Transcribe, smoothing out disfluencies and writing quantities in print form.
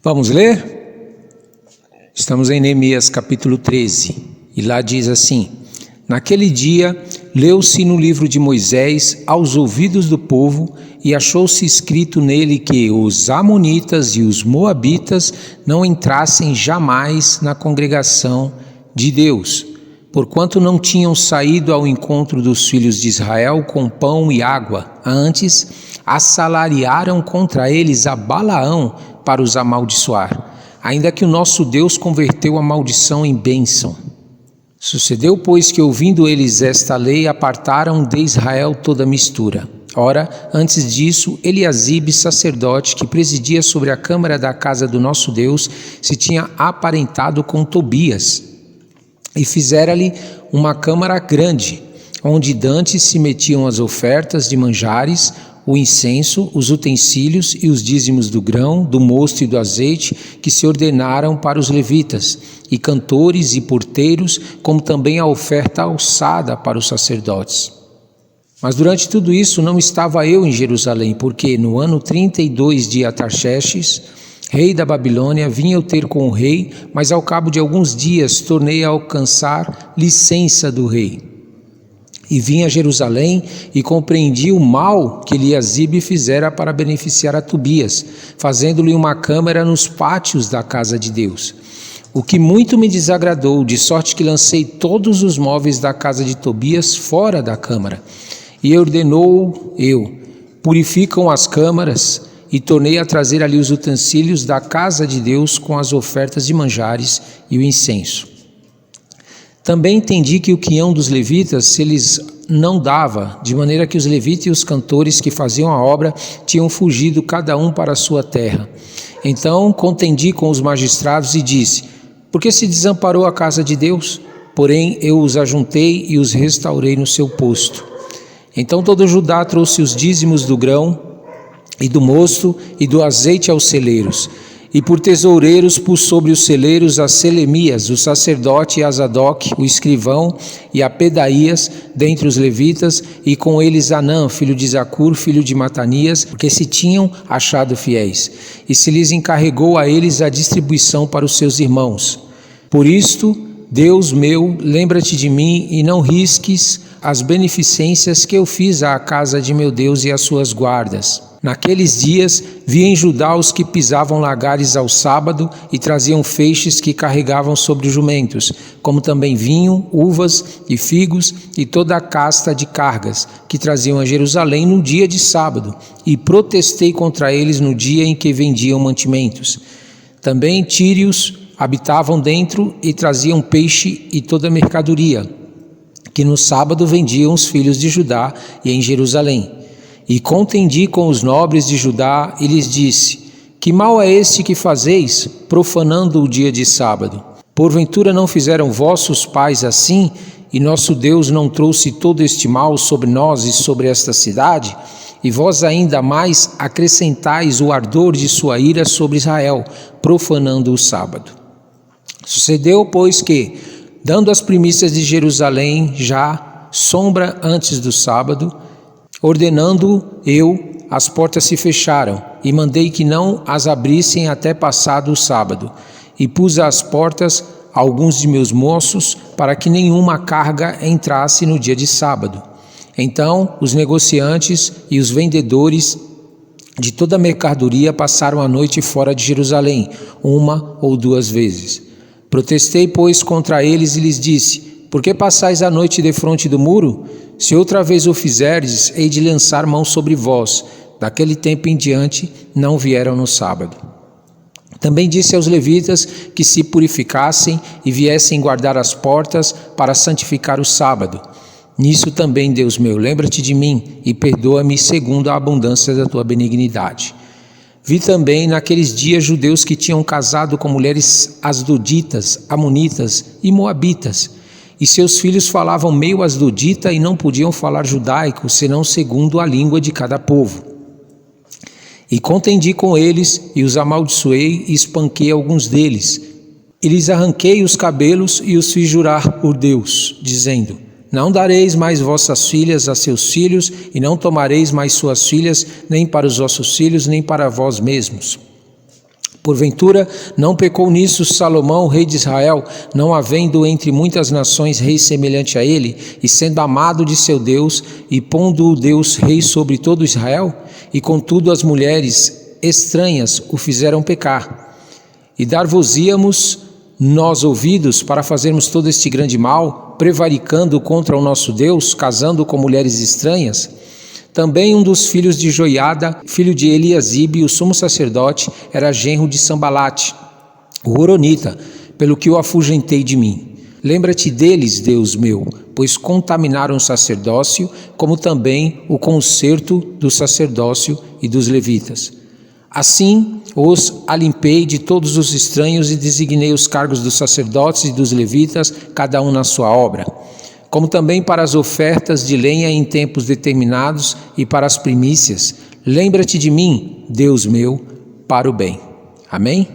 Vamos ler? Estamos em Neemias capítulo 13 e lá diz assim: Naquele dia leu-se no livro de Moisés aos ouvidos do povo e achou-se escrito nele que os amonitas e os moabitas não entrassem jamais na congregação de Deus, porquanto não tinham saído ao encontro dos filhos de Israel com pão e água, antes assalariaram contra eles a Balaão para os amaldiçoar, ainda que o nosso Deus converteu a maldição em bênção. Sucedeu, pois, que ouvindo eles esta lei, apartaram de Israel toda mistura. Ora, antes disso, Eliasibe, sacerdote, que presidia sobre a câmara da casa do nosso Deus, se tinha aparentado com Tobias, e fizera-lhe uma câmara grande, onde dantes se metiam as ofertas de manjares, o incenso, os utensílios e os dízimos do grão, do mosto e do azeite, que se ordenaram para os levitas, e cantores e porteiros, como também a oferta alçada para os sacerdotes. Mas durante tudo isso não estava eu em Jerusalém, porque no ano 32 de Artaxerxes, rei da Babilônia, vim eu ter com o rei, mas ao cabo de alguns dias tornei a alcançar licença do rei. E vim a Jerusalém e compreendi o mal que Eliasibe fizera para beneficiar a Tobias, fazendo-lhe uma câmara nos pátios da casa de Deus. O que muito me desagradou, de sorte que lancei todos os móveis da casa de Tobias fora da câmara. E ordenou eu, purificam as câmaras, e tornei a trazer ali os utensílios da casa de Deus com as ofertas de manjares e o incenso. Também entendi que o quinhão dos levitas se lhes não dava, de maneira que os levitas e os cantores que faziam a obra tinham fugido cada um para a sua terra. Então contendi com os magistrados e disse: por que se desamparou a casa de Deus? Porém eu os ajuntei e os restaurei no seu posto. Então todo Judá trouxe os dízimos do grão e do mosto e do azeite aos celeiros. E por tesoureiros pus sobre os celeiros a Selemias, o sacerdote, e a Zadok, o escrivão, e a Pedaías, dentre os levitas, e com eles Anã, filho de Zacur, filho de Matanias, porque se tinham achado fiéis. E se lhes encarregou a eles a distribuição para os seus irmãos. Por isto, Deus meu, lembra-te de mim e não risques as beneficências que eu fiz à casa de meu Deus e às suas guardas. Naqueles dias vi em Judá os que pisavam lagares ao sábado e traziam feixes que carregavam sobre jumentos, como também vinho, uvas e figos e toda a casta de cargas que traziam a Jerusalém no dia de sábado, e protestei contra eles no dia em que vendiam mantimentos. Também tírios habitavam dentro e traziam peixe e toda a mercadoria, que no sábado vendiam os filhos de Judá e em Jerusalém. E contendi com os nobres de Judá e lhes disse: que mal é este que fazeis, profanando o dia de sábado? Porventura não fizeram vossos pais assim, e nosso Deus não trouxe todo este mal sobre nós e sobre esta cidade? E vós ainda mais acrescentais o ardor de sua ira sobre Israel, profanando o sábado. Sucedeu, pois, que, dando as primícias de Jerusalém já sombra antes do sábado, ordenando eu, as portas se fecharam, e mandei que não as abrissem até passado o sábado, e pus às portas alguns de meus moços, para que nenhuma carga entrasse no dia de sábado. Então os negociantes e os vendedores de toda a mercadoria passaram a noite fora de Jerusalém, uma ou duas vezes. Protestei, pois, contra eles e lhes disse: por que passais a noite defronte do muro? Se outra vez o fizerdes, hei de lançar mão sobre vós. Daquele tempo em diante, não vieram no sábado. Também disse aos levitas que se purificassem e viessem guardar as portas para santificar o sábado. Nisso também, Deus meu, lembra-te de mim e perdoa-me segundo a abundância da tua benignidade. Vi também naqueles dias judeus que tinham casado com mulheres asdoditas, amonitas e moabitas, e seus filhos falavam meio asdodita e não podiam falar judaico, senão segundo a língua de cada povo. E contendi com eles, e os amaldiçoei e espanquei alguns deles. E lhes arranquei os cabelos e os fiz jurar por Deus, dizendo: não dareis mais vossas filhas a seus filhos, e não tomareis mais suas filhas, nem para os vossos filhos, nem para vós mesmos. Porventura, não pecou nisso Salomão, rei de Israel, não havendo entre muitas nações rei semelhante a ele, e sendo amado de seu Deus, e pondo o Deus rei sobre todo Israel? E contudo as mulheres estranhas o fizeram pecar. E dar-vos-íamos nós ouvidos para fazermos todo este grande mal, prevaricando contra o nosso Deus, casando com mulheres estranhas? Também um dos filhos de Joiada, filho de Eliasibe, o sumo sacerdote, era genro de Sambalate, o horonita, pelo que o afugentei de mim. Lembra-te deles, Deus meu, pois contaminaram o sacerdócio, como também o concerto do sacerdócio e dos levitas. Assim os alimpei de todos os estranhos e designei os cargos dos sacerdotes e dos levitas, cada um na sua obra, como também para as ofertas de lenha em tempos determinados e para as primícias. Lembra-te de mim, Deus meu, para o bem. Amém?